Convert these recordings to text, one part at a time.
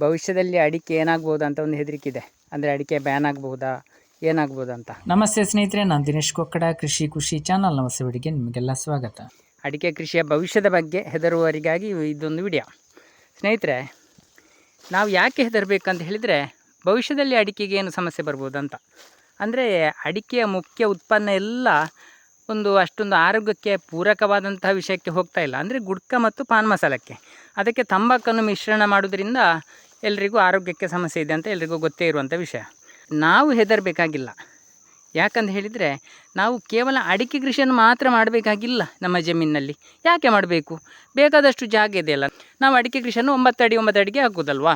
ಭವಿಷ್ಯದಲ್ಲಿ ಅಡಿಕೆ ಏನಾಗ್ಬೋದು ಅಂತ ಒಂದು ಹೆದರಿಕೆ ಇದೆ. ಅಂದರೆ ಅಡಿಕೆ ಬ್ಯಾನ್ ಆಗ್ಬೋದಾ, ಏನಾಗ್ಬೋದು ಅಂತ. ನಮಸ್ತೆ ಸ್ನೇಹಿತರೆ, ನಾನು ದಿನೇಶ್ ಕೊಕ್ಕಡ, ಕೃಷಿ ಖುಷಿ ಚಾನಲ್ ನಮಸ್ತೆವರಿಗೆ ನಿಮಗೆಲ್ಲ ಸ್ವಾಗತ. ಅಡಿಕೆ ಕೃಷಿಯ ಭವಿಷ್ಯದ ಬಗ್ಗೆ ಹೆದರುವವರಿಗಾಗಿ ಇದೊಂದು ವಿಡಿಯೋ. ಸ್ನೇಹಿತರೆ, ನಾವು ಯಾಕೆ ಹೆದರಬೇಕಂತ ಹೇಳಿದರೆ, ಭವಿಷ್ಯದಲ್ಲಿ ಅಡಿಕೆಗೆ ಏನು ಸಮಸ್ಯೆ ಬರ್ಬೋದು ಅಂತ. ಅಂದರೆ ಅಡಿಕೆಯ ಮುಖ್ಯ ಉತ್ಪನ್ನ ಎಲ್ಲ ಅಷ್ಟೊಂದು ಆರೋಗ್ಯಕ್ಕೆ ಪೂರಕವಾದಂತಹ ವಿಷಯಕ್ಕೆ ಹೋಗ್ತಾ ಇಲ್ಲ. ಅಂದರೆ ಗುಡ್ಕ ಮತ್ತು ಪಾನ್ ಮಸಾಲಕ್ಕೆ, ಅದಕ್ಕೆ ತಂಬಾಕನ್ನು ಮಿಶ್ರಣ ಮಾಡೋದ್ರಿಂದ ಎಲ್ರಿಗೂ ಆರೋಗ್ಯಕ್ಕೆ ಸಮಸ್ಯೆ ಇದೆ ಅಂತ ಎಲ್ರಿಗೂ ಗೊತ್ತೇ ಇರುವಂಥ ವಿಷಯ. ನಾವು ಹೆದರಬೇಕಾಗಿಲ್ಲ. ಯಾಕಂತ ಹೇಳಿದರೆ, ನಾವು ಕೇವಲ ಅಡಿಕೆ ಕೃಷಿಯನ್ನು ಮಾತ್ರ ಮಾಡಬೇಕಾಗಿಲ್ಲ. ನಮ್ಮ ಜಮೀನಿನಲ್ಲಿ ಯಾಕೆ ಮಾಡಬೇಕು? ಬೇಕಾದಷ್ಟು ಜಾಗ ಇದೆಯಲ್ಲ. ನಾವು ಅಡಿಕೆ ಕೃಷಿಯನ್ನು 9 ಅಡಿ 9 ಅಡಿಗೆ ಹಾಕೋದಲ್ವಾ.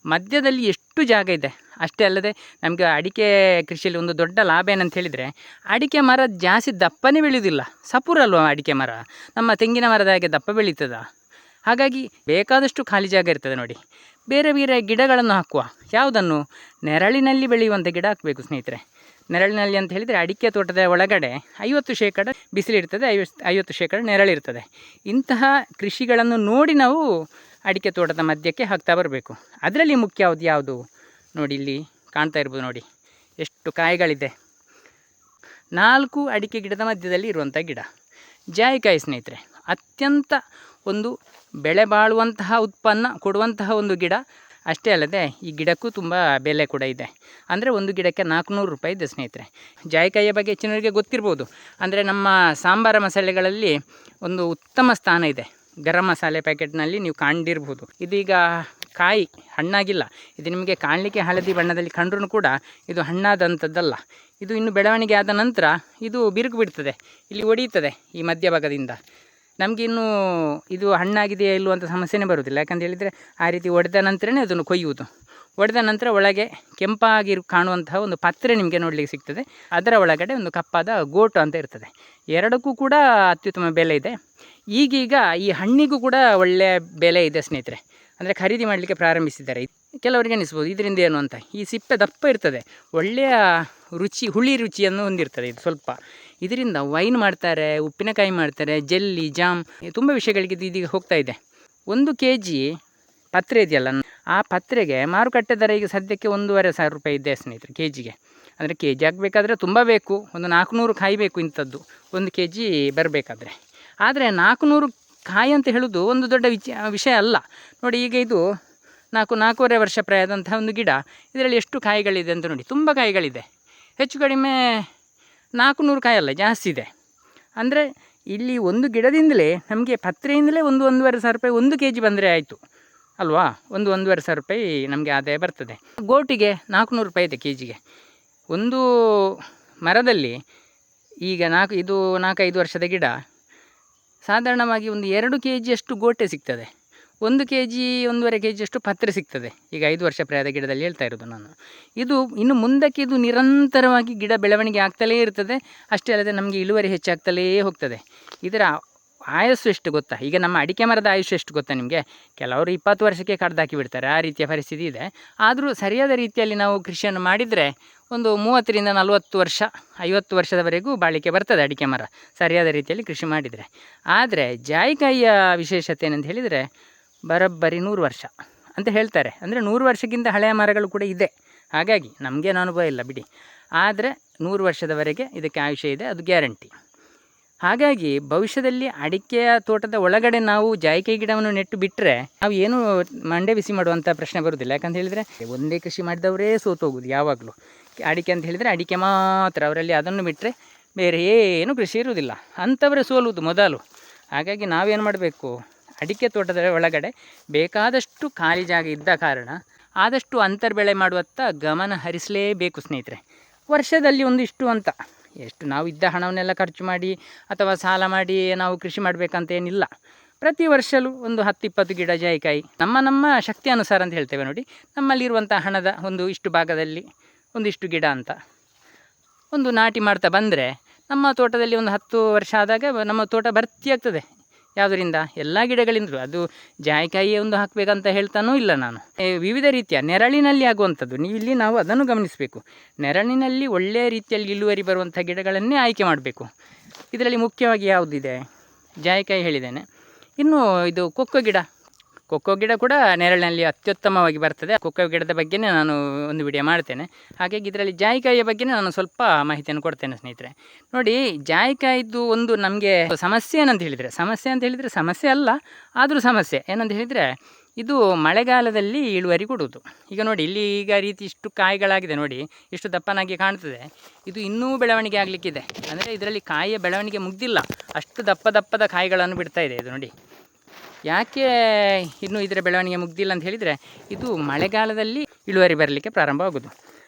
ಮಧ್ಯದಲ್ಲಿ ಎಷ್ಟು ಜಾಗ ಇದೆ. ಅಷ್ಟೇ ಅಲ್ಲದೆ ನಮಗೆ ಅಡಿಕೆ ಕೃಷಿಯಲ್ಲಿ ಒಂದು ದೊಡ್ಡ ಲಾಭ ಏನಂತ ಹೇಳಿದರೆ, ಅಡಿಕೆ ಮರ ಜಾಸ್ತಿ ದಪ್ಪನೇ ಬೆಳೆಯೋದಿಲ್ಲ. ಸಪೂರಲ್ವ ಅಡಿಕೆ ಮರ, ನಮ್ಮ ತೆಂಗಿನ ಮರದ ಹಾಗೆ ದಪ್ಪ ಬೆಳೀತದ. ಹಾಗಾಗಿ ಬೇಕಾದಷ್ಟು ಖಾಲಿ ಜಾಗ ಇರ್ತದೆ ನೋಡಿ. ಬೇರೆ ಬೇರೆ ಗಿಡಗಳನ್ನು ಹಾಕುವ. ಯಾವುದನ್ನು? ನೆರಳಿನಲ್ಲಿ ಬೆಳೆಯುವಂಥ ಗಿಡ ಹಾಕಬೇಕು ಸ್ನೇಹಿತರೆ. ನೆರಳಿನಲ್ಲಿ ಅಂತ ಹೇಳಿದರೆ, ಅಡಿಕೆ ತೋಟದ ಒಳಗಡೆ 50% ಬಿಸಿಲಿರ್ತದೆ, 50% ನೆರಳಿರ್ತದೆ. ಇಂತಹ ಕೃಷಿಗಳನ್ನು ನೋಡಿ ನಾವು ಅಡಿಕೆ ತೋಟದ ಮಧ್ಯಕ್ಕೆ ಹಾಕ್ತಾ ಬರಬೇಕು. ಅದರಲ್ಲಿ ಮುಖ್ಯ ಯಾವುದು ನೋಡಿ, ಇಲ್ಲಿ ಕಾಣ್ತಾ ಇರ್ಬೋದು ನೋಡಿ, ಎಷ್ಟು ಕಾಯಿಗಳಿದೆ. 4 ಅಡಿಕೆ ಗಿಡದ ಮಧ್ಯದಲ್ಲಿ ಇರುವಂಥ ಗಿಡ ಜಾಯಿಕಾಯಿ ಸ್ನೇಹಿತರೆ. ಅತ್ಯಂತ ಬೆಳೆ ಬಾಳುವಂತಹ ಉತ್ಪನ್ನ ಕೊಡುವಂತಹ ಒಂದು ಗಿಡ. ಅಷ್ಟೇ ಅಲ್ಲದೆ ಈ ಗಿಡಕ್ಕೂ ತುಂಬ ಬೆಲೆ ಕೂಡ ಇದೆ. ಅಂದರೆ ಒಂದು ಗಿಡಕ್ಕೆ 400 ರೂಪಾಯಿ ಇದೆ ಸ್ನೇಹಿತರೆ. ಜಾಯಿಕಾಯಿಯ ಬಗ್ಗೆ ಹೆಚ್ಚಿನವರಿಗೆ ಗೊತ್ತಿರ್ಬೋದು. ಅಂದರೆ ನಮ್ಮ ಸಾಂಬಾರ ಮಸಾಲೆಗಳಲ್ಲಿ ಒಂದು ಉತ್ತಮ ಸ್ಥಾನ ಇದೆ. ಗರಂ ಮಸಾಲೆ ಪ್ಯಾಕೆಟ್ನಲ್ಲಿ ನೀವು ಕಂಡಿರ್ಬೋದು. ಇದೀಗ ಕಾಯಿ ಹಣ್ಣಾಗಿಲ್ಲ. ಇದು ನಿಮಗೆ ಕಾಣಲಿಕ್ಕೆ ಹಳದಿ ಬಣ್ಣದಲ್ಲಿ ಕಂಡ್ರೂ ಕೂಡ ಇದು ಹಣ್ಣಾದಂಥದ್ದಲ್ಲ. ಇದು ಇನ್ನು ಬೆಳವಣಿಗೆ ಆದ ನಂತರ ಇದು ಬಿರುಕು ಬಿಡ್ತದೆ, ಇಲ್ಲಿ ಒಡೆಯುತ್ತದೆ ಈ ಮಧ್ಯಭಾಗದಿಂದ. ನಮಗಿನ್ನೂ ಇದು ಹಣ್ಣಾಗಿದೆಯಾ ಇಲ್ಲೋ ಅಂತ ಸಮಸ್ಯೆನೇ ಬರೋದಿಲ್ಲ. ಯಾಕಂತ ಹೇಳಿದರೆ, ಆ ರೀತಿ ಒಡೆದ ನಂತರನೇ ಅದನ್ನು ಕೊಯ್ಯುವುದು. ಒಡೆದ ನಂತರ ಒಳಗೆ ಕೆಂಪಾಗಿ ಕಾಣುವಂತಹ ಒಂದು ಪತ್ರೆ ನಿಮಗೆ ನೋಡಲಿಕ್ಕೆ ಸಿಗ್ತದೆ. ಅದರ ಒಳಗಡೆ ಒಂದು ಕಪ್ಪಾದ ಗೋಟು ಅಂತ ಇರ್ತದೆ. ಎರಡಕ್ಕೂ ಕೂಡ ಅತ್ಯುತ್ತಮ ಬೆಲೆ ಇದೆ. ಈಗೀಗ ಈ ಹಣ್ಣಿಗೂ ಕೂಡ ಒಳ್ಳೆಯ ಬೆಲೆ ಇದೆ ಸ್ನೇಹಿತರೆ. ಅಂದರೆ ಖರೀದಿ ಮಾಡಲಿಕ್ಕೆ ಪ್ರಾರಂಭಿಸಿದ್ದಾರೆ. ಕೆಲವರಿಗೆ ಅನಿಸ್ಬೋದು ಇದರಿಂದ ಏನು ಅಂತ. ಈ ಸಿಪ್ಪೆ ದಪ್ಪ ಇರ್ತದೆ, ಒಳ್ಳೆಯ ಹುಳಿ ರುಚಿಯನ್ನು ಹೊಂದಿರ್ತದೆ. ಇದು ಸ್ವಲ್ಪ ಇದರಿಂದ ವೈನ್ ಮಾಡ್ತಾರೆ, ಉಪ್ಪಿನಕಾಯಿ ಮಾಡ್ತಾರೆ, ಜೆಲ್ಲಿ, ಜಾಮ್, ತುಂಬ ವಿಷಯಗಳಿಗೆ ಇದೀಗ ಹೋಗ್ತಾ ಇದೆ. 1 kg ಪತ್ರೆ ಇದೆಯಲ್ಲ, ಆ ಪತ್ರೆಗೆ ಮಾರುಕಟ್ಟೆ ದರ ಈಗ ಸದ್ಯಕ್ಕೆ 1,500 ರೂಪಾಯಿ ಇದೆ ಸ್ನೇಹಿತರೆ ಕೆಜಿಗೆ. ಅಂದರೆ ಕೆಜಿ ಆಗಬೇಕಾದ್ರೆ ತುಂಬ ಬೇಕು, ಒಂದು 400 ಕಾಯಿ ಬೇಕು ಇಂಥದ್ದು 1 kg ಬರಬೇಕಾದ್ರೆ. ಆದರೆ 400 ಕಾಯಿ ಅಂತ ಹೇಳೋದು ಒಂದು ದೊಡ್ಡ ವಿಷಯ ಅಲ್ಲ ನೋಡಿ. ಈಗ ಇದು 4.5 ವರ್ಷ ಪ್ರಾಯದಂತಹ ಒಂದು ಗಿಡ. ಇದರಲ್ಲಿ ಎಷ್ಟು ಕಾಯಿಗಳಿದೆ ಅಂತ ನೋಡಿ, ತುಂಬ ಕಾಯಿಗಳಿದೆ. ಹೆಚ್ಚು ಕಡಿಮೆ 400 ಕಾಯಿ ಅಲ್ಲ, ಜಾಸ್ತಿ ಇದೆ. ಅಂದರೆ ಇಲ್ಲಿ ಒಂದು ಗಿಡದಿಂದಲೇ ನಮಗೆ ಪತ್ರೆಯಿಂದಲೇ 1,500 ರೂಪಾಯಿ 1 kg ಬಂದರೆ ಆಯಿತು ಅಲ್ವಾ. 1,500 ರೂಪಾಯಿ ನಮಗೆ ಆದಾಯ ಬರ್ತದೆ. ಗೋಟಿಗೆ 400 ರೂಪಾಯಿ ಇದೆ ಕೆಜಿಗೆ. ಒಂದು ಮರದಲ್ಲಿ ಈಗ 4-5 ವರ್ಷದ ಗಿಡ ಸಾಧಾರಣವಾಗಿ 1-2 kg ಅಷ್ಟು ಗೋಟೆ ಸಿಗ್ತದೆ. 1 kg 1.5 kg ಅಷ್ಟು ಪತ್ರೆ ಸಿಗ್ತದೆ. ಈಗ 5 ವರ್ಷ ಪ್ರಾಯದ ಗಿಡದಲ್ಲಿ ಹೇಳ್ತಾ ಇರೋದು ನಾನು. ಇದು ಇನ್ನು ಮುಂದಕ್ಕೆ ಇದು ನಿರಂತರವಾಗಿ ಗಿಡ ಬೆಳವಣಿಗೆ ಆಗ್ತಲೇ ಇರ್ತದೆ. ಅಷ್ಟೇ ಅಲ್ಲದೆ ನಮಗೆ ಇಳುವರಿ ಹೆಚ್ಚಾಗ್ತಲೇ ಹೋಗ್ತದೆ. ಇದರ ಆಯುಸ್ಸು ಎಷ್ಟು ಗೊತ್ತಾ? ಈಗ ನಮ್ಮ ಅಡಿಕೆ ಮರದ ಆಯುಷ್ಯ ಎಷ್ಟು ಗೊತ್ತಾ ನಿಮಗೆ? ಕೆಲವರು 20 ವರ್ಷಕ್ಕೆ ಕಡ್ದಾಕಿ ಬಿಡ್ತಾರೆ, ಆ ರೀತಿಯ ಪರಿಸ್ಥಿತಿ ಇದೆ. ಆದರೂ ಸರಿಯಾದ ರೀತಿಯಲ್ಲಿ ನಾವು ಕೃಷಿಯನ್ನು ಮಾಡಿದರೆ 30ರಿಂದ 40 ವರ್ಷ 50 ವರ್ಷದವರೆಗೂ ಬಾಳಿಕೆ ಬರ್ತದೆ ಅಡಿಕೆ ಮರ, ಸರಿಯಾದ ರೀತಿಯಲ್ಲಿ ಕೃಷಿ ಮಾಡಿದರೆ. ಆದರೆ ಜಾಯಿಕಾಯಿಯ ವಿಶೇಷತೆ ಏನಂತ ಹೇಳಿದರೆ, ಬರೋಬ್ಬರಿ 100 ವರ್ಷ ಅಂತ ಹೇಳ್ತಾರೆ. ಅಂದರೆ 100 ವರ್ಷಕ್ಕಿಂತ ಹಳೆಯ ಮರಗಳು ಕೂಡ ಇದೆ. ಹಾಗಾಗಿ ನಮಗೇನು ಅನುಭವ ಇಲ್ಲ ಬಿಡಿ. ಆದರೆ 100 ವರ್ಷದವರೆಗೆ ಇದಕ್ಕೆ ಆಯುಷ್ಯ ಇದೆ, ಅದು ಗ್ಯಾರಂಟಿ. ಹಾಗಾಗಿ ಭವಿಷ್ಯದಲ್ಲಿ ಅಡಿಕೆಯ ತೋಟದ ಒಳಗಡೆ ನಾವು ಜಾಯಿಕಾಯಿ ಗಿಡವನ್ನು ನೆಟ್ಟು ಬಿಟ್ಟರೆ ನಾವು ಏನು ಮಂಡೆ ಬಿಸಿ ಮಾಡುವಂಥ ಪ್ರಶ್ನೆ ಬರೋದಿಲ್ಲ. ಯಾಕಂತ ಹೇಳಿದರೆ, ಒಂದೇ ಕೃಷಿ ಮಾಡಿದವರೇ ಸೋತು ಹೋಗೋದು ಯಾವಾಗಲೂ. ಅಡಿಕೆ ಅಂತ ಹೇಳಿದರೆ ಅಡಿಕೆ ಮಾತ್ರ, ಅವರಲ್ಲಿ ಅದನ್ನು ಬಿಟ್ಟರೆ ಬೇರೆ ಏನು ಕೃಷಿ ಇರುವುದಿಲ್ಲ. ಅಂಥವರೇ ಸೋಲುವುದು ಮೊದಲು. ಹಾಗಾಗಿ ನಾವೇನು ಮಾಡಬೇಕು, ಅಡಿಕೆ ತೋಟದ ಒಳಗಡೆ ಬೇಕಾದಷ್ಟು ಖಾಲಿ ಜಾಗ ಇದ್ದ ಕಾರಣ ಆದಷ್ಟು ಅಂತರ್ಬೆಳೆ ಮಾಡುವತ್ತ ಗಮನ ಹರಿಸಲೇಬೇಕು ಸ್ನೇಹಿತರೆ. ವರ್ಷದಲ್ಲಿ ಒಂದಿಷ್ಟು ಅಂತ, ಎಷ್ಟು ನಾವು ಇದ್ದ ಹಣವನ್ನೆಲ್ಲ ಖರ್ಚು ಮಾಡಿ ಅಥವಾ ಸಾಲ ಮಾಡಿ ನಾವು ಕೃಷಿ ಮಾಡಬೇಕಂತ ಏನಿಲ್ಲ. ಪ್ರತಿ ವರ್ಷವೂ 10-20 ಗಿಡ ಜಾಯಿಕಾಯಿ ನಮ್ಮ ಶಕ್ತಿ ಅನುಸಾರ ಅಂತ ಹೇಳ್ತೇವೆ ನೋಡಿ. ನಮ್ಮಲ್ಲಿರುವಂಥ ಹಣದ ಇಷ್ಟು ಭಾಗದಲ್ಲಿ ಒಂದಿಷ್ಟು ಗಿಡ ಅಂತ ನಾಟಿ ಮಾಡ್ತಾ ಬಂದರೆ ನಮ್ಮ ತೋಟದಲ್ಲಿ 10 ವರ್ಷ ಆದಾಗ ನಮ್ಮ ತೋಟ ಭರ್ತಿ ಆಗ್ತದೆ. ಯಾವುದರಿಂದ? ಎಲ್ಲ ಗಿಡಗಳಿಂದಲೂ. ಅದು ಜಾಯಿಕಾಯಿ ಹಾಕಬೇಕಂತ ಹೇಳ್ತಾನೂ ಇಲ್ಲ ನಾನು. ವಿವಿಧ ರೀತಿಯ ನೆರಳಿನಲ್ಲಿ ಆಗುವಂಥದ್ದು ನಾವು ಅದನ್ನು ಗಮನಿಸಬೇಕು. ನೆರಳಿನಲ್ಲಿ ಒಳ್ಳೆಯ ರೀತಿಯಲ್ಲಿ ಇಳುವರಿ ಬರುವಂಥ ಗಿಡಗಳನ್ನೇ ಆಯ್ಕೆ ಮಾಡಬೇಕು. ಇದರಲ್ಲಿ ಮುಖ್ಯವಾಗಿ ಯಾವುದಿದೆ? ಜಾಯಿಕಾಯಿ ಹೇಳಿದ್ದೇನೆ. ಇನ್ನು ಇದು ಕೊಕ್ಕೋ ಗಿಡ. ಕೊಕ್ಕೋ ಗಿಡ ಕೂಡ ನೆರಳಿನಲ್ಲಿ ಅತ್ಯುತ್ತಮವಾಗಿ ಬರ್ತದೆ. ಕೊಕ್ಕೋ ಗಿಡದ ಬಗ್ಗೆನೇ ನಾನು ಒಂದು ವಿಡಿಯೋ ಮಾಡ್ತೇನೆ. ಹಾಗಾಗಿ ಇದರಲ್ಲಿ ಜಾಯಿಕಾಯಿಯ ಬಗ್ಗೆ ನಾನು ಸ್ವಲ್ಪ ಮಾಹಿತಿಯನ್ನು ಕೊಡ್ತೇನೆ ಸ್ನೇಹಿತರೆ. ನೋಡಿ, ಜಾಯಿಕಾಯಿದ್ದು ಒಂದು ನಮಗೆ ಸಮಸ್ಯೆ ಏನಂತ ಹೇಳಿದರೆ ಸಮಸ್ಯೆ ಅಲ್ಲ, ಆದರೂ ಸಮಸ್ಯೆ ಏನಂತ ಹೇಳಿದರೆ ಇದು ಮಳೆಗಾಲದಲ್ಲಿ ಇಳುವರಿ ಕೊಡುವುದು. ಈಗ ನೋಡಿ, ಇಲ್ಲಿ ಈಗ ರೀತಿ ಇಷ್ಟು ಕಾಯಿಗಳಾಗಿದೆ ನೋಡಿ, ಇಷ್ಟು ದಪ್ಪನಾಗಿ ಕಾಣ್ತದೆ. ಇದು ಇನ್ನೂ ಬೆಳವಣಿಗೆ ಆಗಲಿಕ್ಕಿದೆ, ಅಂದರೆ ಇದರಲ್ಲಿ ಕಾಯಿಯ ಬೆಳವಣಿಗೆ ಮುಗ್ದಿಲ್ಲ, ಅಷ್ಟು ದಪ್ಪದ ಕಾಯಿಗಳನ್ನು ಬಿಡ್ತಾ ಇದೆ ಇದು ನೋಡಿ. ಯಾಕೆ ಇನ್ನೂ ಇದರ ಬೆಳವಣಿಗೆ ಮುಗ್ದಿಲ್ಲ ಅಂತ ಹೇಳಿದರೆ, ಇದು ಮಳೆಗಾಲದಲ್ಲಿ ಇಳುವರಿ ಬರಲಿಕ್ಕೆ ಪ್ರಾರಂಭವಾಗೋದು.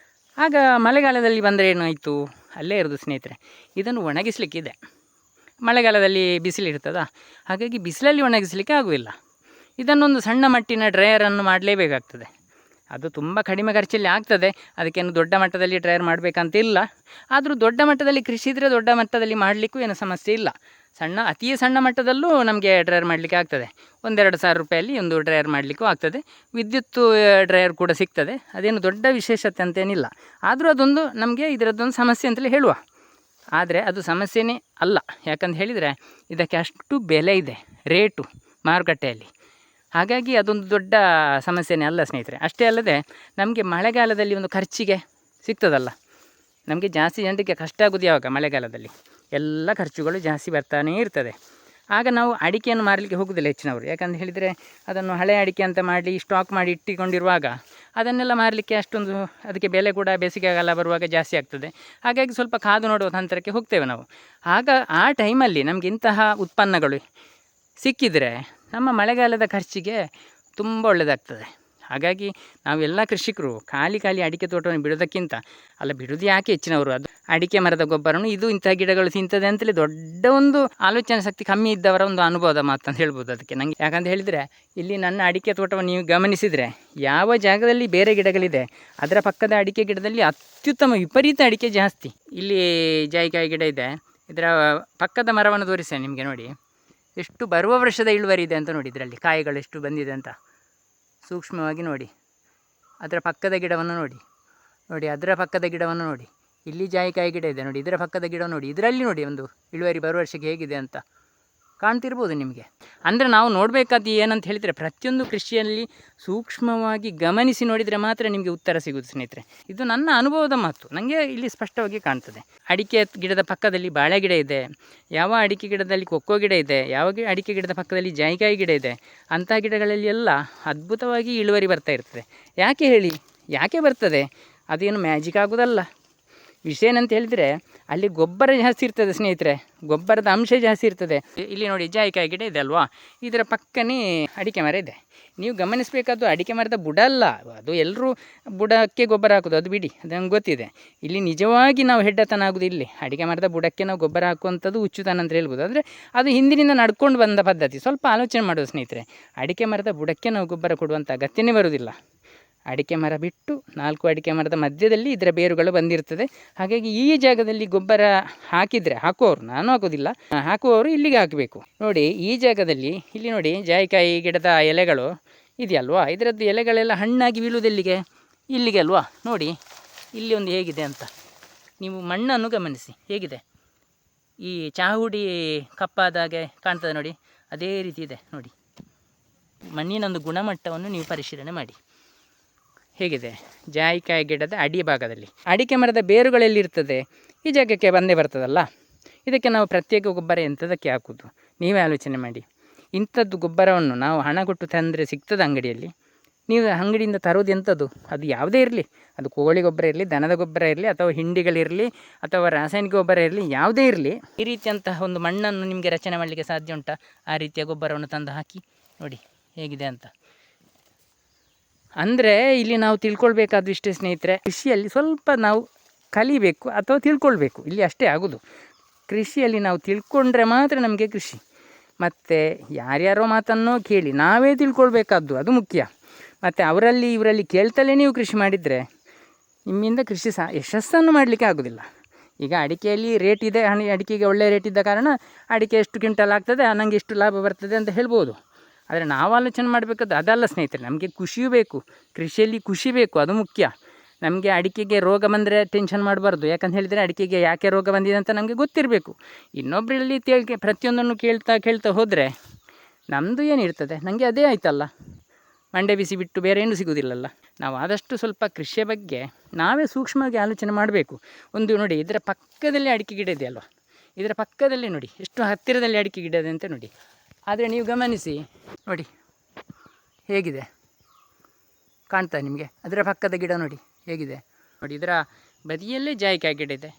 ಆಗ ಮಳೆಗಾಲದಲ್ಲಿ ಬಂದರೆ ಏನಾಯಿತು, ಅಲ್ಲೇ ಇರೋದು ಸ್ನೇಹಿತರೆ. ಇದನ್ನು ಒಣಗಿಸಲಿಕ್ಕಿದೆ, ಮಳೆಗಾಲದಲ್ಲಿ ಬಿಸಿಲಿರ್ತದ, ಹಾಗಾಗಿ ಬಿಸಿಲಲ್ಲಿ ಒಣಗಿಸಲಿಕ್ಕೆ ಆಗುವುದಿಲ್ಲ. ಇದನ್ನೊಂದು ಸಣ್ಣ ಮಟ್ಟಿನ ಡ್ರೈಯರನ್ನು ಮಾಡಲೇಬೇಕಾಗ್ತದೆ. ಅದು ತುಂಬ ಕಡಿಮೆ ಖರ್ಚಲ್ಲಿ ಆಗ್ತದೆ, ಅದಕ್ಕೇನು ದೊಡ್ಡ ಮಟ್ಟದಲ್ಲಿ ಡ್ರೈಯರ್ ಮಾಡಬೇಕಂತಿಲ್ಲ. ಆದರೂ ದೊಡ್ಡ ಮಟ್ಟದಲ್ಲಿ ಕೃಷಿ ಇದ್ದರೆ ದೊಡ್ಡ ಮಟ್ಟದಲ್ಲಿ ಮಾಡಲಿಕ್ಕೂ ಏನು ಸಮಸ್ಯೆ ಇಲ್ಲ. ಅತಿ ಸಣ್ಣ ಮಟ್ಟದಲ್ಲೂ ನಮಗೆ ಡ್ರೈಯರ್ ಮಾಡಲಿಕ್ಕೆ ಆಗ್ತದೆ. 1-2 ಸಾವಿರ ರೂಪಾಯಲ್ಲಿ ಒಂದು ಡ್ರೈಯರ್ ಮಾಡಲಿಕ್ಕೂ ಆಗ್ತದೆ. ವಿದ್ಯುತ್ ಡ್ರೈಯರ್ ಕೂಡ ಸಿಗ್ತದೆ, ಅದೇನು ದೊಡ್ಡ ವಿಶೇಷತೆ ಅಂತೇನಿಲ್ಲ. ಆದರೂ ಅದೊಂದು ನಮಗೆ ಇದರದ್ದೊಂದು ಸಮಸ್ಯೆ ಅಂತಲೇ ಹೇಳುವ. ಆದರೆ ಅದು ಸಮಸ್ಯೆನೇ ಅಲ್ಲ, ಯಾಕಂತ ಹೇಳಿದರೆ ಇದಕ್ಕೆ ಅಷ್ಟು ಬೆಲೆ ಇದೆ, ರೇಟು ಮಾರುಕಟ್ಟೆಯಲ್ಲಿ. ಹಾಗಾಗಿ ಅದೊಂದು ದೊಡ್ಡ ಸಮಸ್ಯೆನೇ ಅಲ್ಲ ಸ್ನೇಹಿತರೆ. ಅಷ್ಟೇ ಅಲ್ಲದೆ ನಮಗೆ ಮಳೆಗಾಲದಲ್ಲಿ ಒಂದು ಖರ್ಚಿಗೆ ಸಿಗ್ತದಲ್ಲ, ನಮಗೆ ಜಾಸ್ತಿ ಜನರಿಗೆ ಕಷ್ಟ ಆಗೋದು ಯಾವಾಗ, ಮಳೆಗಾಲದಲ್ಲಿ ಎಲ್ಲ ಖರ್ಚುಗಳು ಜಾಸ್ತಿ ಬರ್ತಾನೇ ಇರ್ತದೆ. ಆಗ ನಾವು ಅಡಿಕೆಯನ್ನು ಮಾರಲಿಕ್ಕೆ ಹೋಗೋದಿಲ್ಲ ಹೆಚ್ಚಿನವರು. ಯಾಕಂತ ಹೇಳಿದರೆ ಅದನ್ನು ಹಳೆ ಅಡಿಕೆ ಅಂತ ಮಾಡಿ ಸ್ಟಾಕ್ ಮಾಡಿ ಇಟ್ಟುಕೊಂಡಿರುವಾಗ ಅದನ್ನೆಲ್ಲ ಮಾರಲಿಕ್ಕೆ ಅಷ್ಟೊಂದು ಅದಕ್ಕೆ ಬೆಲೆ ಕೂಡ ಬೇಸಿಗೆಗಾಲ ಬರುವಾಗ ಜಾಸ್ತಿ ಆಗ್ತದೆ. ಹಾಗಾಗಿ ಸ್ವಲ್ಪ ಕಾದು ನೋಡುವ ನಂತರಕ್ಕೆ ಹೋಗ್ತೇವೆ ನಾವು. ಆಗ ಆ ಟೈಮಲ್ಲಿ ನಮಗೆ ಇಂತಹ ಉತ್ಪನ್ನಗಳು ಸಿಕ್ಕಿದರೆ ನಮ್ಮ ಮಳೆಗಾಲದ ಖರ್ಚಿಗೆ ತುಂಬ ಒಳ್ಳೆಯದಾಗ್ತದೆ. ಹಾಗಾಗಿ ನಾವೆಲ್ಲ ಕೃಷಿಕರು ಖಾಲಿ ಅಡಿಕೆ ತೋಟವನ್ನು ಬಿಡೋದಕ್ಕಿಂತ, ಬಿಡೋದು ಯಾಕೆ ಹೆಚ್ಚಿನವರು, ಅದು ಅಡಿಕೆ ಮರದ ಗೊಬ್ಬರನು ಇದು ಇಂಥ ಗಿಡಗಳು ತಿಂತದೆ ಅಂತಲೇ ದೊಡ್ಡ ಒಂದು ಆಲೋಚನೆ ಶಕ್ತಿ ಕಮ್ಮಿ ಇದ್ದವರ ಒಂದು ಅನುಭವದ ಮಾತಂತ ಹೇಳ್ಬೋದು ಅದಕ್ಕೆ ನನಗೆ. ಯಾಕಂತ ಹೇಳಿದರೆ ಇಲ್ಲಿ ನನ್ನ ಅಡಿಕೆ ತೋಟವನ್ನು ನೀವು ಗಮನಿಸಿದರೆ ಯಾವ ಜಾಗದಲ್ಲಿ ಬೇರೆ ಗಿಡಗಳಿದೆ ಅದರ ಪಕ್ಕದ ಅಡಿಕೆ ಗಿಡದಲ್ಲಿ ಅತ್ಯುತ್ತಮ ವಿಪರೀತ ಅಡಿಕೆ ಜಾಸ್ತಿ. ಇಲ್ಲಿ ಜಾಯಿಕಾಯಿ ಗಿಡ ಇದೆ, ಇದರ ಪಕ್ಕದ ಮರವನ್ನು ತೋರಿಸ್ತೇನೆ ನಿಮಗೆ. ನೋಡಿ ಎಷ್ಟು ಬರುವ ವರ್ಷದ ಇಳುವರಿ ಇದೆ ಅಂತ ನೋಡಿ, ಇದರಲ್ಲಿ ಕಾಯಿಗಳು ಎಷ್ಟು ಬಂದಿದೆ ಅಂತ ಸೂಕ್ಷ್ಮವಾಗಿ ನೋಡಿ. ಅದರ ಪಕ್ಕದ ಗಿಡವನ್ನು ನೋಡಿ ಅದರ ಪಕ್ಕದ ಗಿಡವನ್ನು ನೋಡಿ, ಇಲ್ಲಿ ಜಾಯಿಕಾಯಿ ಗಿಡ ಇದೆ ನೋಡಿ, ಇದರ ಪಕ್ಕದ ಗಿಡ ನೋಡಿ, ಇದರಲ್ಲಿ ನೋಡಿ ಒಂದು ಇಳುವರಿ ಬರುವ ವರ್ಷಕ್ಕೆ ಹೇಗಿದೆ ಅಂತ ಕಾಣ್ತಿರ್ಬೋದು ನಿಮಗೆ. ಅಂದರೆ ನಾವು ನೋಡಬೇಕಾದ್ದು ಏನಂತ ಹೇಳಿದರೆ ಪ್ರತಿಯೊಂದು ಕೃಷಿಯಲ್ಲಿ ಸೂಕ್ಷ್ಮವಾಗಿ ಗಮನಿಸಿ ನೋಡಿದರೆ ಮಾತ್ರ ನಿಮಗೆ ಉತ್ತರ ಸಿಗೋದು ಸ್ನೇಹಿತರೆ. ಇದು ನನ್ನ ಅನುಭವದ ಮಾತು, ನನಗೆ ಇಲ್ಲಿ ಸ್ಪಷ್ಟವಾಗಿ ಕಾಣ್ತದೆ. ಅಡಿಕೆ ಗಿಡದ ಪಕ್ಕದಲ್ಲಿ ಬಾಳೆ ಗಿಡ ಇದೆ, ಯಾವ ಅಡಿಕೆ ಗಿಡದಲ್ಲಿ ಕೊಕ್ಕೋ ಗಿಡ ಇದೆ, ಯಾವ ಅಡಿಕೆ ಗಿಡದ ಪಕ್ಕದಲ್ಲಿ ಜಾಯಿಕಾಯಿ ಗಿಡ ಇದೆ, ಅಂಥ ಗಿಡಗಳಲ್ಲಿ ಎಲ್ಲ ಅದ್ಭುತವಾಗಿ ಇಳುವರಿ ಬರ್ತಾ ಇರ್ತದೆ. ಯಾಕೆ ಹೇಳಿ, ಯಾಕೆ ಬರ್ತದೆ? ಅದೇನು ಮ್ಯಾಜಿಕ್ ಆಗೋದಲ್ಲ. ವಿಷಯ ಏನಂತ ಹೇಳಿದರೆ ಅಲ್ಲಿ ಗೊಬ್ಬರ ಜಾಸ್ತಿ ಇರ್ತದೆ ಸ್ನೇಹಿತರೆ, ಗೊಬ್ಬರದ ಅಂಶ ಜಾಸ್ತಿ ಇರ್ತದೆ. ಇಲ್ಲಿ ನೋಡಿ ಜಾಯಿಕಾಯಿ ಗಿಡ ಇದೆ ಅಲ್ವಾ, ಇದರ ಪಕ್ಕನೇ ಅಡಿಕೆ ಮರ ಇದೆ. ನೀವು ಗಮನಿಸಬೇಕಾದ್ದು ಅಡಿಕೆ ಮರದ ಬುಡ ಅಲ್ಲ, ಅದು ಎಲ್ಲರೂ ಬುಡಕ್ಕೆ ಗೊಬ್ಬರ ಹಾಕೋದು, ಅದು ಬಿಡಿ, ಅದು ನಂಗೆ ಗೊತ್ತಿದೆ. ಇಲ್ಲಿ ನಿಜವಾಗಿ ನಾವು ಹೆಡ್ಡತನ ಆಗೋದು ಇಲ್ಲಿ ಅಡಿಕೆ ಮರದ ಬುಡಕ್ಕೆ ನಾವು ಗೊಬ್ಬರ ಹಾಕುವಂಥದ್ದು ಹುಚ್ಚುತನ ಅಂತ ಹೇಳ್ಬೋದು. ಅಂದರೆ ಅದು ಹಿಂದಿನಿಂದ ನಡ್ಕೊಂಡು ಬಂದ ಪದ್ಧತಿ. ಸ್ವಲ್ಪ ಆಲೋಚನೆ ಮಾಡೋದು ಸ್ನೇಹಿತರೆ, ಅಡಿಕೆ ಮರದ ಬುಡಕ್ಕೆ ನಾವು ಗೊಬ್ಬರ ಕೊಡುವಂಥ ಅಗತ್ಯನೇ ಬರುವುದಿಲ್ಲ. ಅಡಿಕೆ ಮರ ಬಿಟ್ಟು 4 ಅಡಿಕೆ ಮರದ ಮಧ್ಯದಲ್ಲಿ ಇದರ ಬೇರುಗಳು ಬಂದಿರ್ತದೆ. ಹಾಗಾಗಿ ಈ ಜಾಗದಲ್ಲಿ ಗೊಬ್ಬರ ಹಾಕಿದರೆ, ಹಾಕುವವರು, ನಾನು ಹಾಕೋದಿಲ್ಲ, ಹಾಕುವವರು ಇಲ್ಲಿಗೆ ಹಾಕಬೇಕು. ನೋಡಿ ಈ ಜಾಗದಲ್ಲಿ ಇಲ್ಲಿ ನೋಡಿ ಜಾಯಿಕಾಯಿ ಗಿಡದ ಎಲೆಗಳು ಇದೆಯಲ್ವಾ, ಇದರದ್ದು ಎಲೆಗಳೆಲ್ಲ ಹಣ್ಣಾಗಿ ಬೀಳುವುದೆಲ್ಲಿಗೆ, ಇಲ್ಲಿಗೆ ಅಲ್ವಾ. ನೋಡಿ ಇಲ್ಲಿ ಒಂದು ಹೇಗಿದೆ ಅಂತ ನೀವು ಮಣ್ಣನ್ನು ಗಮನಿಸಿ, ಹೇಗಿದೆ ಈ ಚಹಾಹುಡಿ ಕಪ್ಪಾದಾಗೆ ಕಾಣ್ತದೆ ನೋಡಿ, ಅದೇ ರೀತಿ ಇದೆ ನೋಡಿ. ಮಣ್ಣಿನೊಂದು ಗುಣಮಟ್ಟವನ್ನು ನೀವು ಪರಿಶೀಲನೆ ಮಾಡಿ, ಹೇಗಿದೆ ಜಾಯಿಕಾಯಿ ಗಿಡದ ಅಡಿ ಭಾಗದಲ್ಲಿ. ಅಡಿಕೆ ಮರದ ಬೇರುಗಳೆಲ್ಲಿರ್ತದೆ, ಈ ಜಾಗಕ್ಕೆ ಬಂದೇ ಬರ್ತದಲ್ಲ. ಇದಕ್ಕೆ ನಾವು ಪ್ರತ್ಯೇಕ ಗೊಬ್ಬರ ಎಂಥದಕ್ಕೆ ಹಾಕೋದು, ನೀವೇ ಆಲೋಚನೆ ಮಾಡಿ. ಇಂಥದ್ದು ಗೊಬ್ಬರವನ್ನು ನಾವು ಹಣ ಕೊಟ್ಟು ತಂದರೆ ಸಿಗ್ತದೆ ಅಂಗಡಿಯಲ್ಲಿ. ನೀವು ಅಂಗಡಿಯಿಂದ ತರೋದು ಎಂಥದ್ದು, ಅದು ಯಾವುದೇ ಇರಲಿ, ಅದು ಕೋಳಿ ಗೊಬ್ಬರ ಇರಲಿ, ದನದ ಗೊಬ್ಬರ ಇರಲಿ, ಅಥವಾ ಹಿಂಡಿಗಳಿರಲಿ, ಅಥವಾ ರಾಸಾಯನಿಕ ಗೊಬ್ಬರ ಇರಲಿ, ಯಾವುದೇ ಇರಲಿ, ಈ ರೀತಿಯಂತಹ ಒಂದು ಮಣ್ಣನ್ನು ನಿಮಗೆ ರಚನೆ ಮಾಡಲಿಕ್ಕೆ ಸಾಧ್ಯ ಉಂಟಾ? ಆ ರೀತಿಯ ಗೊಬ್ಬರವನ್ನು ತಂದು ಹಾಕಿ ನೋಡಿ ಹೇಗಿದೆ ಅಂತ. ಅಂದರೆ ಇಲ್ಲಿ ನಾವು ತಿಳ್ಕೊಳ್ಬೇಕಾದ್ದು ಇಷ್ಟೇ ಸ್ನೇಹಿತರೆ, ಕೃಷಿಯಲ್ಲಿ ಸ್ವಲ್ಪ ನಾವು ಕಲಿಬೇಕು ಅಥವಾ ತಿಳ್ಕೊಳ್ಬೇಕು, ಇಲ್ಲಿ ಅಷ್ಟೇ ಆಗೋದು. ಕೃಷಿಯಲ್ಲಿ ನಾವು ತಿಳ್ಕೊಂಡ್ರೆ ಮಾತ್ರ ನಮಗೆ ಕೃಷಿ. ಮತ್ತು ಯಾರ್ಯಾರೋ ಮಾತನ್ನೋ ಕೇಳಿ ನಾವೇ ತಿಳ್ಕೊಳ್ಬೇಕಾದ್ದು, ಅದು ಮುಖ್ಯ. ಮತ್ತು ಅವರಲ್ಲಿ ಇವರಲ್ಲಿ ಕೇಳ್ತಲೇ ನೀವು ಕೃಷಿ ಮಾಡಿದರೆ ನಿಮ್ಮಿಂದ ಕೃಷಿ ಯಶಸ್ಸನ್ನು ಮಾಡಲಿಕ್ಕೆ ಆಗೋದಿಲ್ಲ. ಈಗ ಅಡಿಕೆಯಲ್ಲಿ ರೇಟ್ ಇದೆ, ಅಡಿಕೆಗೆ ಒಳ್ಳೆಯ ರೇಟ್ ಇದ್ದ ಕಾರಣ ಅಡಿಕೆ ಎಷ್ಟು ಕ್ವಿಂಟಲ್ ಆಗ್ತದೆ, ನನಗೆ ಎಷ್ಟು ಲಾಭ ಬರ್ತದೆ ಅಂತ ಹೇಳ್ಬೋದು. ಆದರೆ ನಾವು ಆಲೋಚನೆ ಮಾಡಬೇಕಾದ್ದು ಅದಲ್ಲ ಸ್ನೇಹಿತರೆ. ನಮಗೆ ಖುಷಿಯೂ ಬೇಕು, ಕೃಷಿಯಲ್ಲಿ ಖುಷಿ ಬೇಕು, ಅದು ಮುಖ್ಯ. ನಮಗೆ ಅಡಿಕೆಗೆ ರೋಗ ಬಂದರೆ ಟೆನ್ಷನ್ ಮಾಡಬಾರ್ದು. ಯಾಕಂತ ಹೇಳಿದರೆ ಅಡಿಕೆಗೆ ಯಾಕೆ ರೋಗ ಬಂದಿದೆ ಅಂತ ನಮಗೆ ಗೊತ್ತಿರಬೇಕು. ಇನ್ನೊಬ್ಬರಲ್ಲಿ ಪ್ರತಿಯೊಂದನ್ನು ಕೇಳ್ತಾ ಹೋದರೆ ನಮ್ಮದು ಏನಿರ್ತದೆ, ನನಗೆ ಅದೇ ಆಯ್ತಲ್ಲ. ಮಂಡೆ ಬಿಸಿ ಬಿಟ್ಟು ಬೇರೆ ಏನು ಸಿಗೋದಿಲ್ಲಲ್ಲ. ನಾವು ಆದಷ್ಟು ಸ್ವಲ್ಪ ಕೃಷಿಯ ಬಗ್ಗೆ ನಾವೇ ಸೂಕ್ಷ್ಮವಾಗಿ ಆಲೋಚನೆ ಮಾಡಬೇಕು. ಒಂದು ನೋಡಿ, ಇದರ ಪಕ್ಕದಲ್ಲಿ ಅಡಿಕೆ ಗಿಡ ಇದೆಯಲ್ವ, ಇದರ ಪಕ್ಕದಲ್ಲಿ ನೋಡಿ ಎಷ್ಟು ಹತ್ತಿರದಲ್ಲಿ ಅಡಿಕೆ ಗಿಡ ಇದೆ ಅಂತ ನೋಡಿ. ಆದರೆ ನೀವು ಗಮನಿಸಿ ನೋಡಿ ಹೇಗಿದೆ, ಕಾಣ್ತಾ ನಿಮಗೆ? ಅದರ ಪಕ್ಕದ ಗಿಡ ನೋಡಿ ಹೇಗಿದೆ ನೋಡಿ. ಇದರ ಬದಿಯಲ್ಲೇ ಜಾಯಿಕಾಯಿ ಗಿಡ ಇದೆ.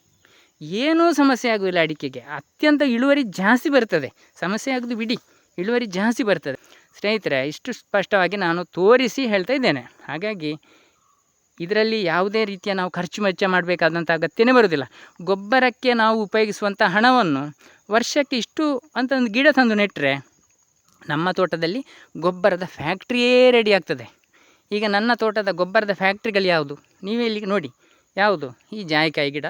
ಏನೂ ಸಮಸ್ಯೆ ಆಗೋದಿಲ್ಲ ಅಡಿಕೆಗೆ. ಅತ್ಯಂತ ಇಳುವರಿ ಜಾಸ್ತಿ ಬರ್ತದೆ. ಸಮಸ್ಯೆ ಆಗೋದು ಬಿಡಿ, ಇಳುವರಿ ಜಾಸ್ತಿ ಬರ್ತದೆ. ಸ್ನೇಹಿತರೆ, ಇಷ್ಟು ಸ್ಪಷ್ಟವಾಗಿ ನಾನು ತೋರಿಸಿ ಹೇಳ್ತಾ ಇದ್ದೇನೆ. ಹಾಗಾಗಿ ಇದರಲ್ಲಿ ಯಾವುದೇ ರೀತಿಯ ನಾವು ಖರ್ಚು ವೆಚ್ಚ ಮಾಡಬೇಕಾದಂಥ ಅಗತ್ಯನೇ ಬರೋದಿಲ್ಲ. ಗೊಬ್ಬರಕ್ಕೆ ನಾವು ಉಪಯೋಗಿಸುವಂಥ ಹಣವನ್ನು ವರ್ಷಕ್ಕೆ ಇಷ್ಟು ಅಂತ ಒಂದು ಗಿಡ ತಂದು ನೆಟ್ಟರೆ ನಮ್ಮ ತೋಟದಲ್ಲಿ ಗೊಬ್ಬರದ ಫ್ಯಾಕ್ಟ್ರಿಯೇ ರೆಡಿ ಆಗ್ತದೆ. ಈಗ ನನ್ನ ತೋಟದ ಗೊಬ್ಬರದ ಫ್ಯಾಕ್ಟ್ರಿಗಳು ಯಾವುದು ನೀವೇ ಇಲ್ಲಿಗೆ ನೋಡಿ, ಯಾವುದು ಈ ಜಾಯಿಕಾಯಿ ಗಿಡ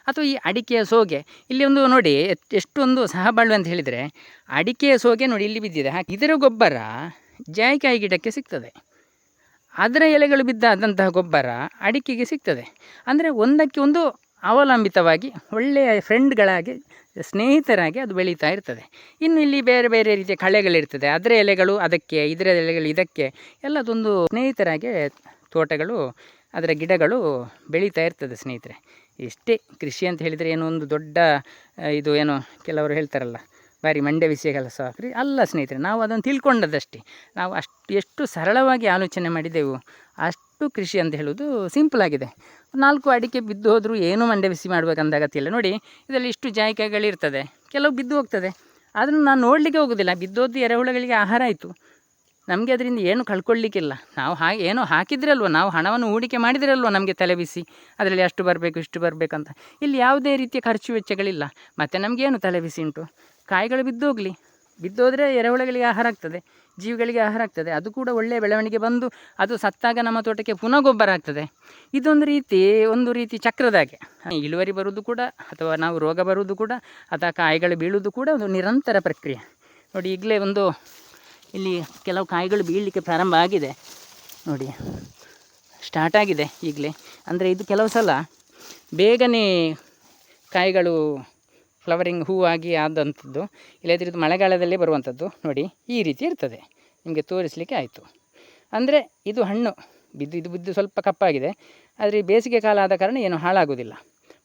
ಅಥವಾ ಈ ಅಡಿಕೆಯ ಸೋಗೆ. ಇಲ್ಲಿ ಒಂದು ನೋಡಿ ಎಷ್ಟೊಂದು ಸಹಬಾಳ್ವೆ ಅಂತ ಹೇಳಿದರೆ, ಅಡಿಕೆಯ ಸೋಗೆ ನೋಡಿ ಇಲ್ಲಿ ಬಿದ್ದಿದೆ. ಇದರ ಗೊಬ್ಬರ ಜಾಯಿಕಾಯಿ ಗಿಡಕ್ಕೆ ಸಿಗ್ತದೆ, ಅದರ ಎಲೆಗಳು ಬಿದ್ದಾದಂತಹ ಗೊಬ್ಬರ ಅಡಿಕೆಗೆ ಸಿಗ್ತದೆ. ಅಂದರೆ ಒಂದಕ್ಕೆ ಒಂದು ಅವಲಂಬಿತವಾಗಿ ಒಳ್ಳೆಯ ಫ್ರೆಂಡ್ಗಳಾಗಿ, ಸ್ನೇಹಿತರಾಗಿ ಅದು ಬೆಳೀತಾ ಇರ್ತದೆ. ಇನ್ನು ಇಲ್ಲಿ ಬೇರೆ ಬೇರೆ ರೀತಿಯ ಕಳೆಗಳಿರ್ತದೆ, ಅದರ ಎಲೆಗಳು ಅದಕ್ಕೆ, ಇದರ ಎಲೆಗಳು ಇದಕ್ಕೆ, ಎಲ್ಲದೊಂದು ಸ್ನೇಹಿತರಾಗಿ ತೋಟಗಳು, ಅದರ ಗಿಡಗಳು ಬೆಳೀತಾ ಇರ್ತದೆ ಸ್ನೇಹಿತರೆ. ಇಷ್ಟೇ ಕೃಷಿ ಅಂತ ಹೇಳಿದರೆ ಏನೋ ಒಂದು ದೊಡ್ಡ ಇದು ಏನೋ ಕೆಲವರು ಹೇಳ್ತಾರಲ್ಲ ಬಾರಿ ಮಂಡ್ಯ ವಿಷಯ ಕೆಲಸ ಅಲ್ಲ ಸ್ನೇಹಿತರೆ. ನಾವು ಅದನ್ನು ತಿಳ್ಕೊಂಡದ್ದಷ್ಟೇ. ನಾವು ಎಷ್ಟು ಸರಳವಾಗಿ ಆಲೋಚನೆ ಮಾಡಿದೆವು ಅಷ್ಟು ಕೃಷಿ ಅಂತ ಹೇಳೋದು ಸಿಂಪಲ್ ಆಗಿದೆ. 4 ಅಡಿಕೆ ಬಿದ್ದು ಹೋದರೂ ಏನೂ ಮಂಡ್ಯ ಬಿಸಿ ಮಾಡಬೇಕಂತ ಅಗತ್ಯ ಇಲ್ಲ. ನೋಡಿ ಇದರಲ್ಲಿ ಇಷ್ಟು ಜಾಯಿಕಾಯಿಗಳಿರ್ತದೆ, ಕೆಲವು ಬಿದ್ದು ಹೋಗ್ತದೆ, ಅದನ್ನು ನಾನು ನೋಡಲಿಕ್ಕೆ ಹೋಗೋದಿಲ್ಲ. ಬಿದ್ದೋದು ಎರೆಹುಳುಗಳಿಗೆ ಆಹಾರ ಆಯಿತು, ನಮಗೆ ಅದರಿಂದ ಏನು ಕಳ್ಕೊಳ್ಳಿಕ್ಕಿಲ್ಲ. ನಾವು ಏನೋ ಹಾಕಿದ್ರಲ್ವ, ನಾವು ಹಣವನ್ನು ಹೂಡಿಕೆ ಮಾಡಿದ್ರಲ್ವ ನಮಗೆ ತಲೆ ಬಿಸಿ ಅದರಲ್ಲಿ ಅಷ್ಟು ಬರಬೇಕು ಇಷ್ಟು ಬರಬೇಕಂತ. ಇಲ್ಲಿ ಯಾವುದೇ ರೀತಿಯ ಖರ್ಚು ವೆಚ್ಚಗಳಿಲ್ಲ. ಮತ್ತು ನಮಗೇನು ತಲೆ ಬಿಸಿ ಉಂಟು? ಕಾಯಿಗಳು ಬಿದ್ದೋಗಲಿ, ಬಿದ್ದೋದ್ರೆ ಎರೆಹುಳುಗಳಿಗೆ ಆಹಾರ ಆಗ್ತದೆ, ಜೀವಿಗಳಿಗೆ ಆಹಾರ ಆಗ್ತದೆ. ಅದು ಕೂಡ ಒಳ್ಳೆಯ ಬೆಳವಣಿಗೆ ಬಂದು ಅದು ಸತ್ತಾಗ ನಮ್ಮ ತೋಟಕ್ಕೆ ಪುನಃ ಗೊಬ್ಬರ ಆಗ್ತದೆ. ಇದೊಂದು ರೀತಿ ಚಕ್ರದಾಗೆ ಇಳುವರಿ ಬರುವುದು ಕೂಡ, ಅಥವಾ ನಾವು ರೋಗ ಬರುವುದು ಕೂಡ, ಅಥವಾ ಕಾಯಿಗಳು ಬೀಳುವುದು ಕೂಡ ಒಂದು ನಿರಂತರ ಪ್ರಕ್ರಿಯೆ. ನೋಡಿ ಈಗಲೇ ಒಂದು ಇಲ್ಲಿ ಕೆಲವು ಕಾಯಿಗಳು ಬೀಳಲಿಕ್ಕೆ ಪ್ರಾರಂಭ ಆಗಿದೆ ನೋಡಿ, ಸ್ಟಾರ್ಟ್ ಆಗಿದೆ ಈಗಲೇ. ಅಂದರೆ ಇದು ಕೆಲವು ಸಲ ಬೇಗನೆ ಕಾಯಿಗಳು ಫ್ಲವರಿಂಗ್ ಹೂವಾಗಿ ಆದಂಥದ್ದು, ಇಲ್ಲದ್ರೆ ಇದು ಮಳೆಗಾಲದಲ್ಲೇ ಬರುವಂಥದ್ದು. ನೋಡಿ ಈ ರೀತಿ ಇರ್ತದೆ, ನಿಮಗೆ ತೋರಿಸಲಿಕ್ಕೆ ಆಯಿತು. ಅಂದರೆ ಇದು ಹಣ್ಣು ಬಿದ್ದು ಸ್ವಲ್ಪ ಕಪ್ಪಾಗಿದೆ, ಆದರೆ ಬೇಸಿಗೆ ಕಾಲ ಆದ ಕಾರಣ ಏನು ಹಾಳಾಗೋದಿಲ್ಲ.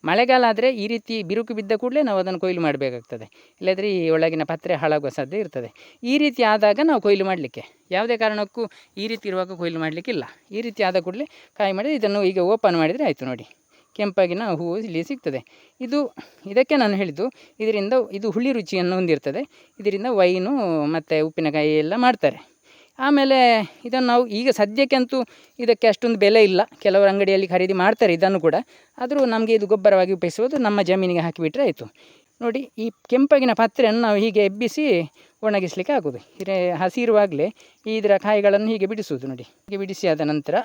ಮಳೆಗಾಲ ಆದರೆ ಈ ರೀತಿ ಬಿರುಕು ಬಿದ್ದ ಕೂಡಲೇ ನಾವು ಅದನ್ನು ಕೊಯ್ಲು ಮಾಡಬೇಕಾಗ್ತದೆ, ಇಲ್ಲದ್ರೆ ಈ ಒಳಗಿನ ಪತ್ರೆ ಹಾಳಾಗುವ ಸಾಧ್ಯ ಇರ್ತದೆ. ಈ ರೀತಿ ಆದಾಗ ನಾವು ಕೊಯ್ಲು ಮಾಡಲಿಕ್ಕೆ ಯಾವುದೇ ಕಾರಣಕ್ಕೂ ಈ ರೀತಿ ಇರುವಾಗ ಕೊಯ್ಲು ಮಾಡಲಿಕ್ಕಿಲ್ಲ. ಈ ರೀತಿ ಆದ ಕೂಡಲೇ ಕಾಯಿ ಮಾಡಿ ಇದನ್ನು ಈಗ ಓಪನ್ ಮಾಡಿದರೆ ಆಯಿತು. ನೋಡಿ ಕೆಂಪಾಗಿನ ಹೂವು ಇಲ್ಲಿ ಸಿಗ್ತದೆ. ಇದಕ್ಕೆ ನಾನು ಹೇಳಿದ್ದು, ಇದರಿಂದ ಇದು ಹುಳಿ ರುಚಿಯನ್ನು ಹೊಂದಿರ್ತದೆ. ಇದರಿಂದ ವೈನು ಮತ್ತು ಉಪ್ಪಿನಕಾಯಿ ಎಲ್ಲ ಮಾಡ್ತಾರೆ. ಆಮೇಲೆ ಇದನ್ನು ನಾವು ಈಗ ಸದ್ಯಕ್ಕಂತೂ ಇದಕ್ಕೆ ಅಷ್ಟೊಂದು ಬೆಲೆ ಇಲ್ಲ, ಕೆಲವರು ಅಂಗಡಿಯಲ್ಲಿ ಖರೀದಿ ಮಾಡ್ತಾರೆ ಇದನ್ನು ಕೂಡ. ಆದರೂ ನಮಗೆ ಇದು ಗೊಬ್ಬರವಾಗಿ ಉಪಯೋಗಿಸುವುದು, ನಮ್ಮ ಜಮೀನಿಗೆ ಹಾಕಿಬಿಟ್ರೆ ಆಯಿತು. ನೋಡಿ ಈ ಕೆಂಪಗಿನ ಪತ್ರೆಯನ್ನು ನಾವು ಹೀಗೆ ಎಬ್ಬಿಸಿ ಒಣಗಿಸಲಿಕ್ಕೆ ಆಗೋದು. ಹಸಿ ಇರುವಾಗಲೇ ಇದರ ಕಾಯಿಗಳನ್ನು ಹೀಗೆ ಬಿಡಿಸುವುದು. ನೋಡಿ ಹೀಗೆ ಬಿಡಿಸಿ ಆದ ನಂತರ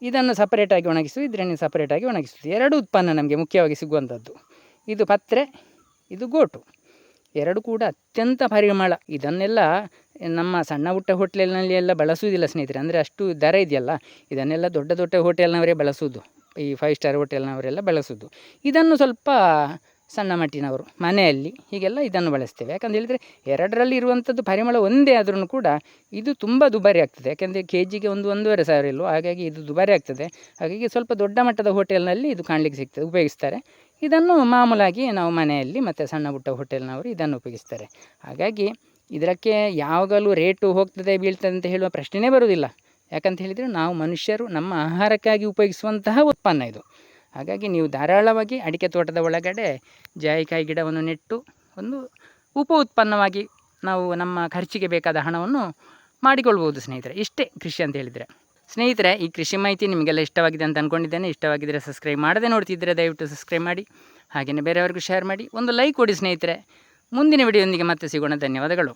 ಇದನ್ನು ಸಪರೇಟಾಗಿ ಒಣಗಿಸುವುದು, ಇದನ್ನು ಸಪರೇಟಾಗಿ ಒಣಗಿಸುವುದು. 2 ಉತ್ಪನ್ನ ನಮಗೆ ಮುಖ್ಯವಾಗಿ ಸಿಗುವಂಥದ್ದು. ಇದು ಪತ್ರೆ, ಇದು ಗೋಟು, 2 ಕೂಡ ಅತ್ಯಂತ ಪರಿಮಳ. ಇದನ್ನೆಲ್ಲ ನಮ್ಮ ಸಣ್ಣ ಪುಟ್ಟ ಹೋಟೆಲ್ನಲ್ಲಿ ಎಲ್ಲ ಬಳಸುವುದಿಲ್ಲ ಸ್ನೇಹಿತರೆ. ಅಂದರೆ ಅಷ್ಟು ದರ ಇದೆಯಲ್ಲ, ಇದನ್ನೆಲ್ಲ ದೊಡ್ಡ ದೊಡ್ಡ ಹೋಟೆಲ್ನವರೇ ಬಳಸೋದು, ಈ 5 ಸ್ಟಾರ್ ಹೋಟೆಲ್ನವರೆಲ್ಲ ಬಳಸೋದು. ಇದನ್ನು ಸ್ವಲ್ಪ ಸಣ್ಣ ಮಟ್ಟಿನವರು ಮನೆಯಲ್ಲಿ ಹೀಗೆಲ್ಲ ಇದನ್ನು ಬಳಸ್ತೇವೆ. ಯಾಕಂತ ಹೇಳಿದರೆ 2ರಲ್ಲಿ ಇರುವಂಥದ್ದು ಪರಿಮಳ ಒಂದೇ ಆದ್ರೂ ಕೂಡ ಇದು ತುಂಬ ದುಬಾರಿ ಆಗ್ತದೆ. ಯಾಕೆಂದರೆ ಕೆಜಿಗೆ 1-1.5 ಇಲ್ವೋ, ಹಾಗಾಗಿ ಇದು ದುಬಾರಿ ಆಗ್ತದೆ. ಹಾಗಾಗಿ ಸ್ವಲ್ಪ ದೊಡ್ಡ ಮಟ್ಟದ ಹೋಟೆಲ್ನಲ್ಲಿ ಇದು ಕಾಣಲಿಕ್ಕೆ ಸಿಗ್ತದೆ, ಉಪಯೋಗಿಸ್ತಾರೆ. ಇದನ್ನು ಮಾಮೂಲಾಗಿ ನಾವು ಮನೆಯಲ್ಲಿ ಮತ್ತು ಸಣ್ಣ ಪುಟ್ಟ ಹೋಟೆಲ್ನವರು ಇದನ್ನು ಉಪಯೋಗಿಸ್ತಾರೆ. ಹಾಗಾಗಿ ಇದಕ್ಕೆ ಯಾವಾಗಲೂ ರೇಟು ಹೋಗ್ತದೆ ಬೀಳ್ತದೆ ಅಂತ ಹೇಳುವ ಪ್ರಶ್ನೆಯೇ ಬರುವುದಿಲ್ಲ. ಯಾಕಂತ ಹೇಳಿದರೆ ನಾವು ಮನುಷ್ಯರು ನಮ್ಮ ಆಹಾರಕ್ಕಾಗಿ ಉಪಯೋಗಿಸುವಂತಹ ಉತ್ಪನ್ನ ಇದು. ಹಾಗಾಗಿ ನೀವು ಧಾರಾಳವಾಗಿ ಅಡಿಕೆ ತೋಟದ ಒಳಗಡೆ ಜಾಯಿಕಾಯಿ ಗಿಡವನ್ನು ನೆಟ್ಟು ಒಂದು ಉಪ ಉತ್ಪನ್ನವಾಗಿ ನಾವು ನಮ್ಮ ಖರ್ಚಿಗೆ ಬೇಕಾದ ಹಣವನ್ನು ಮಾಡಿಕೊಳ್ಬೋದು ಸ್ನೇಹಿತರೆ. ಇಷ್ಟೇ ಕೃಷಿ ಅಂತ ಹೇಳಿದರೆ. ಸ್ನೇಹಿತರೆ, ಈ ಕೃಷಿ ಮಾಹಿತಿ ನಿಮಗೆಲ್ಲ ಇಷ್ಟವಾಗಿದೆ ಅಂತ ಅಂದ್ಕೊಂಡಿದ್ದೇನೆ. ಇಷ್ಟವಾಗಿದ್ದರೆ ಸಬ್ಸ್ಕ್ರೈಬ್ ಮಾಡದೆ ನೋಡ್ತಿದ್ದರೆ ದಯವಿಟ್ಟು ಸಬ್ಸ್ಕ್ರೈಬ್ ಮಾಡಿ, ಹಾಗೆಯೇ ಬೇರೆಯವ್ರಿಗೂ ಶೇರ್ ಮಾಡಿ, ಒಂದು ಲೈಕ್ ಕೊಡಿ ಸ್ನೇಹಿತರೆ. ಮುಂದಿನ ವಿಡಿಯೋದೊಂದಿಗೆ ಮತ್ತೆ ಸಿಗೋಣ. ಧನ್ಯವಾದಗಳು.